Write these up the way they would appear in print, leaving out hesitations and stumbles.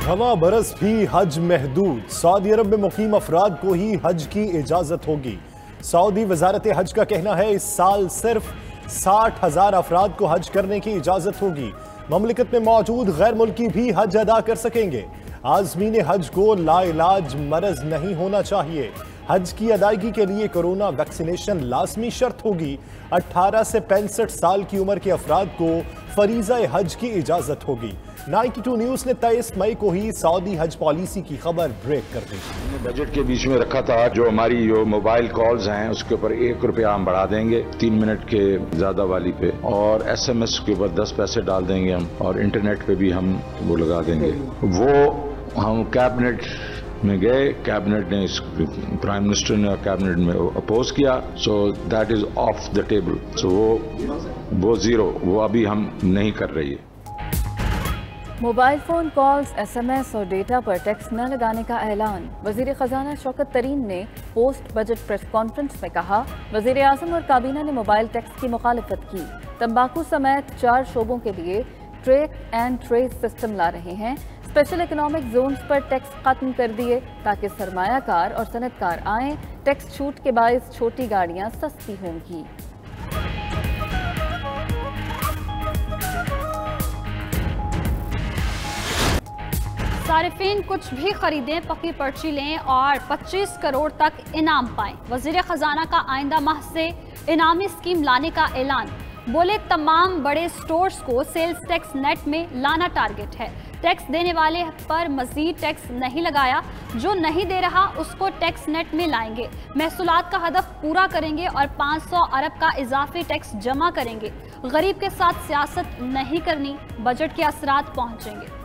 हवा बरस भी हज महदूद। सऊदी अरब में मुकीम अफराद को ही हज की इजाजत होगी। सऊदी वजारत हज का कहना है इस साल सिर्फ 60,000 अफराद को हज करने की इजाजत होगी। ममलिकत में मौजूद गैर मुल्की भी हज अदा कर सकेंगे। आज़मीन हज को लाइलाज मरज नहीं होना चाहिए। हज की अदायगी के लिए कोरोना वैक्सीनेशन लाजमी शर्त होगी। 18 से 65 साल की उम्र के अफराद को फरीजा हज की इजाजत होगी। 92 न्यूज ने 23 मई को ही सऊदी हज पॉलिसी की खबर ब्रेक कर दी। बजट के बीच में रखा था जो हमारी जो मोबाइल कॉल्स हैं उसके ऊपर 1 रुपया हम बढ़ा देंगे 3 मिनट के ज्यादा वाली पे, और SMS के ऊपर 10 पैसे डाल देंगे हम, और इंटरनेट पे भी हम वो लगा देंगे। वो हम कैबिनेट में गए, कैबिनेट ने प्राइम मिनिस्टर ने कैबिनेट में अपोज किया, so that is off the table. So वो जीरो, वो अभी हम नहीं कर रही है। मोबाइल फोन कॉल्स, SMS और डेटा पर टैक्स न लगाने का ऐलान। वजीर खजाना शौकत तरीन ने पोस्ट बजट प्रेस कॉन्फ्रेंस में कहा, वजीर आजम और काबीना ने मोबाइल टैक्स की मुखालिफत की। तंबाकू समेत 4 शोबों के लिए ट्रैक एंड ट्रेस सिस्टम ला रहे हैं। स्पेशल इकोनॉमिक जोन्स पर टैक्स खत्म कर दिए ताकि सरमायाकार और सनतकार आएं। टैक्स छूट के बायस छोटी गाड़ियां सस्ती होंगी। सारिफीन कुछ भी खरीदें, पक्की पर्ची लें और 25 करोड़ तक इनाम पाएं। वजीर खजाना का आइंदा माह से इनामी स्कीम लाने का ऐलान। बोले तमाम बड़े स्टोर्स को सेल्स टैक्स नेट में लाना टारगेट है। टैक्स देने वाले पर मजीद टैक्स नहीं लगाया, जो नहीं दे रहा उसको टैक्स नेट में लाएंगे। महसूलात का हदफ पूरा करेंगे और 500 अरब का इजाफी टैक्स जमा करेंगे। गरीब के साथ सियासत नहीं करनी, बजट के असरात पहुंचेंगे।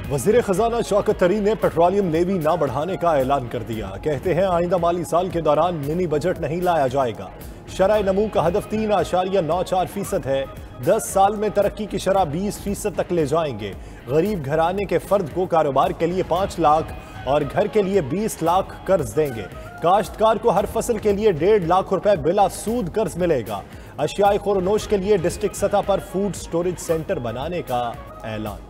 वज़ीर ख़ज़ाना शौकत तरीन ने पेट्रोलियम लेवी ना बढ़ाने का ऐलान कर दिया। कहते हैं आइंदा माली साल के दौरान मिनी बजट नहीं लाया जाएगा। शरह नमू का हदफ 3.94% है। 10 साल में तरक्की की शरह 20% तक ले जाएंगे। गरीब घराने के फर्द को कारोबार के लिए 5 लाख और घर के लिए 20 लाख कर्ज देंगे। काश्तकार को हर फसल के लिए 1.5 लाख रुपए बिला सूद कर्ज मिलेगा। अशियाए खोरनोश के लिए डिस्ट्रिक्ट सतह पर फूड स्टोरेज सेंटर बनाने का ऐलान।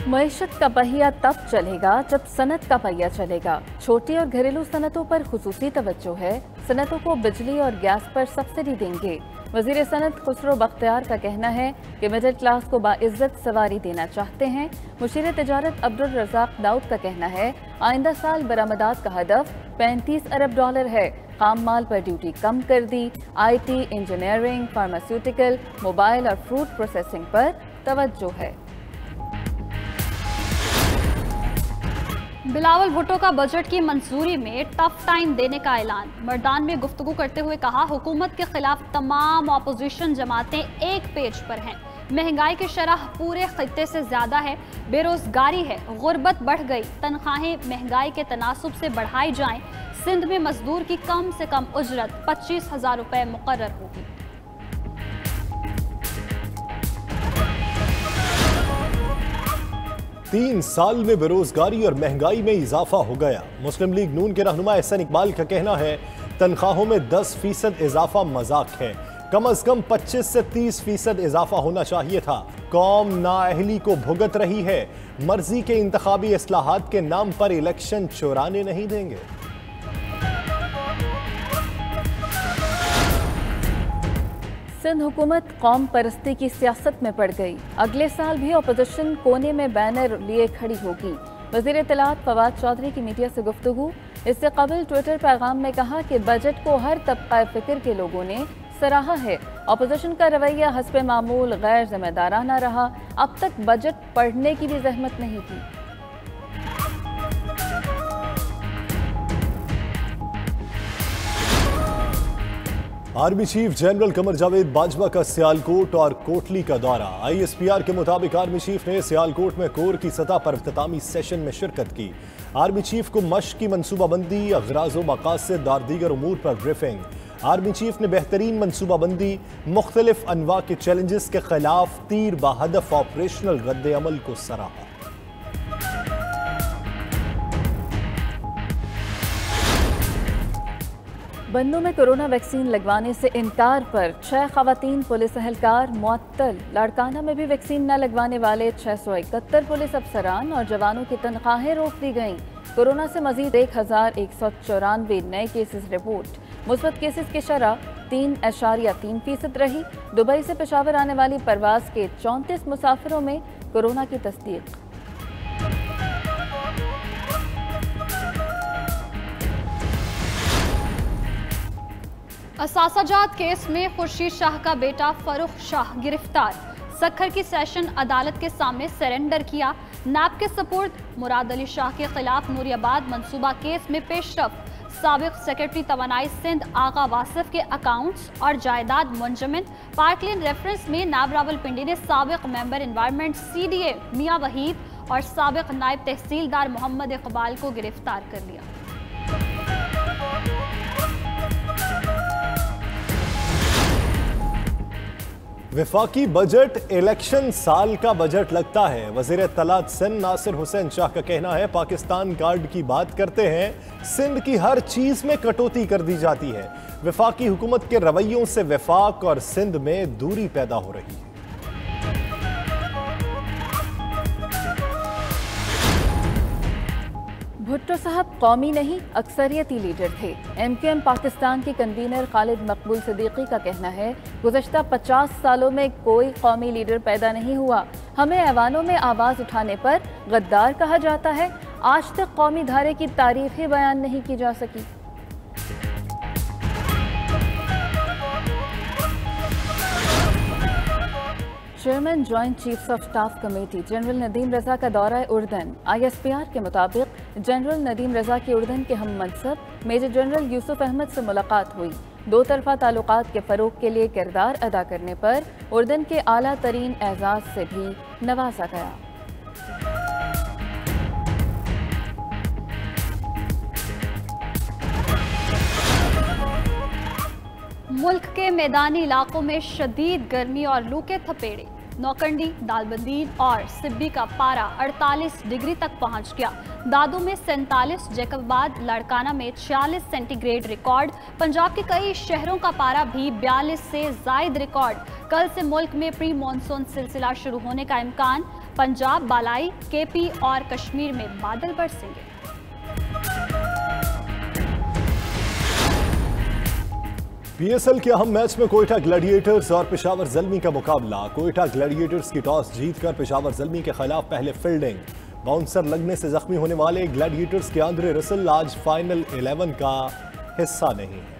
मईशत का पहिया तब चलेगा जब सनत का पहिया चलेगा। छोटी और घरेलू सनतों पर खुसूसी तवज्जो है। सनतों को बिजली और गैस पर सब्सिडी देंगे। वजीर सनत खुसरो बख्तियार का कहना है कि मिडिल क्लास को बाइज्जत सवारी देना चाहते हैं। मुशीर तिजारत अब्दुल रज़ाक दाऊद का कहना है आइंदा साल बरामदात का हदफ $35 अरब है। खाम माल पर ड्यूटी कम कर दी। IT, इंजीनियरिंग, फार्मास्यूटिकल, मोबाइल और फ्रूट प्रोसेसिंग पर तवज्जो है। बिलावल भुट्टो का बजट की मंजूरी में टफ टाइम देने का ऐलान। मर्दान में गुफ्तगू करते हुए कहा, हुकूमत के खिलाफ तमाम ऑपोजिशन जमातें एक पेज पर हैं। महंगाई की शरह पूरे खित्ते से ज्यादा है। बेरोजगारी है, गुर्बत बढ़ गई। तनख्वाहें महंगाई के तनासुब से बढ़ाई जाएं। सिंध में मजदूर की कम से कम उजरत 25,000 रुपए मुकर्रर होगी। तीन साल में बेरोजगारी और महंगाई में इजाफा हो गया। मुस्लिम लीग नून के रहनुमा एहसन इकबाल का कहना है तनख्वाहों में 10% इजाफा मजाक है। कम अज कम 25 से 30% इजाफा होना चाहिए था। कौम नाअहली को भुगत रही है। मर्जी के इंतखाबी इस्लाहात के नाम पर इलेक्शन चुराने नहीं देंगे। सिंध हुकूमत कौम परस्ती की सियासत में पड़ गई। अगले साल भी अपोजिशन कोने में बैनर लिए खड़ी होगी। वज़ीर इत्तलात फवाद चौधरी की मीडिया से गुफ्तगू। इससे कबल ट्विटर पैगाम में कहा कि बजट को हर तबका फ़िक्र के लोगों ने सराहा है। अपोजिशन का रवैया हस्बे मामूल गैर जिम्मेदाराना रहा। अब तक बजट पढ़ने की भी जहमत नहीं की। Army chief general Qamar Javed Bajwa का सियालकोट और कोटली का दौरा। ISPR के मुताबिक आर्मी चीफ ने सियालकोट में कोर की सतह पर इख्तितामी सेशन में शिरकत की। आर्मी चीफ को मश्क की मनसूबाबंदी, अगराज़ व मकासद और दीगर उमूर पर ब्रीफिंग। आर्मी चीफ ने बेहतरीन मनसूबाबंदी, मुख्तलिफ अनवा के चैलेंजेस के खिलाफ तीर बहदफ ऑपरेशनल रद्द अमल को सराहा। बन्नू में कोरोना वैक्सीन लगवाने से इनकार पर 6 खवातीन पुलिस एहलकार मुअत्तल। लाड़काना में भी वैक्सीन न लगवाने वाले 671 पुलिस अफसरान और जवानों की तनख्वाहें रोक दी गईं। कोरोना से मजीद 1194 नए केसेस रिपोर्ट। मुस्बत केसेस की शरह 3.3% रही। दुबई से पेशावर आने वाली परवाज के 34 मुसाफिरों में कोरोना की तस्दीक। असासाजात केस में खुर्शीद शाह का बेटा फरूख शाह गिरफ्तार। सक्खर की सेशन अदालत के सामने सरेंडर किया। नैब के सपुर्द। मुराद अली शाह के खिलाफ नूरियाबाद मंसूबा केस में पेशरफ। साबिक सेक्रेटरी तवानाई सिंध आगा वासिफ के अकाउंट्स और जायदाद मुंजमन। पार्कलैंड रेफरेंस में नैब रावलपिंडी ने साबिक मेंबर एनवायरनमेंट CDA मियां वहीद और साबिक नायब तहसीलदार मोहम्मद इकबाल को गिरफ्तार कर लिया। वफाकी बजट इलेक्शन साल का बजट लगता है। वज़ीर इत्तलात सिंध नासिर हुसैन शाह का कहना है पाकिस्तान कार्ड की बात करते हैं, सिंध की हर चीज में कटौती कर दी जाती है। वफाकी हुकूमत के रवैयों से वफाक और सिंध में दूरी पैदा हो रही है। भुट्टो साहब कौमी नहीं अक्सरियती लीडर थे। MQM पाकिस्तान के कन्वीनर खालिद मकबूल सिद्दीकी का कहना है गुज़श्ता 50 सालों में कोई कौमी लीडर पैदा नहीं हुआ। हमें ऐवानों में आवाज़ उठाने पर गद्दार कहा जाता है। आज तक कौमी धारे की तारीफ ही बयान नहीं की जा सकी। Chairman joint chiefs of staff committee general Nadeem Raza का दौरा उर्दन। ISPR के मुताबिक जनरल नदीम रजा की उर्दन के हम मनसब मेजर जनरल यूसुफ अहमद से मुलाकात हुई। दो तरफा ताल्लुकात के फ़रोग के लिए किरदार अदा करने पर उर्दन के आला तरीन एजाज़ से भी नवाजा गया। मुल्क के मैदानी इलाकों में शदीद गर्मी और लू के थपेड़े। नौकंडी, दालबंदीन और सिब्बी का पारा 48 डिग्री तक पहुंच गया। दादू में 47, जैकबाबाद, लाड़काना में 46 सेंटीग्रेड रिकॉर्ड। पंजाब के कई शहरों का पारा भी 42 से जायद रिकॉर्ड। कल से मुल्क में प्री मानसून सिलसिला शुरू होने का इम्कान। पंजाब, बालाई, KP और कश्मीर में बादल बरसेंगे। PSL के अहम मैच में कोयटा ग्लैडिएटर्स और पेशावर ज़ल्मी का मुकाबला। कोयटा ग्लैडिएटर्स की टॉस जीतकर पेशावर ज़ल्मी के खिलाफ पहले फील्डिंग। बाउंसर लगने से जख्मी होने वाले ग्लैडिएटर्स के आंद्रे रसल आज फाइनल 11 का हिस्सा नहीं है।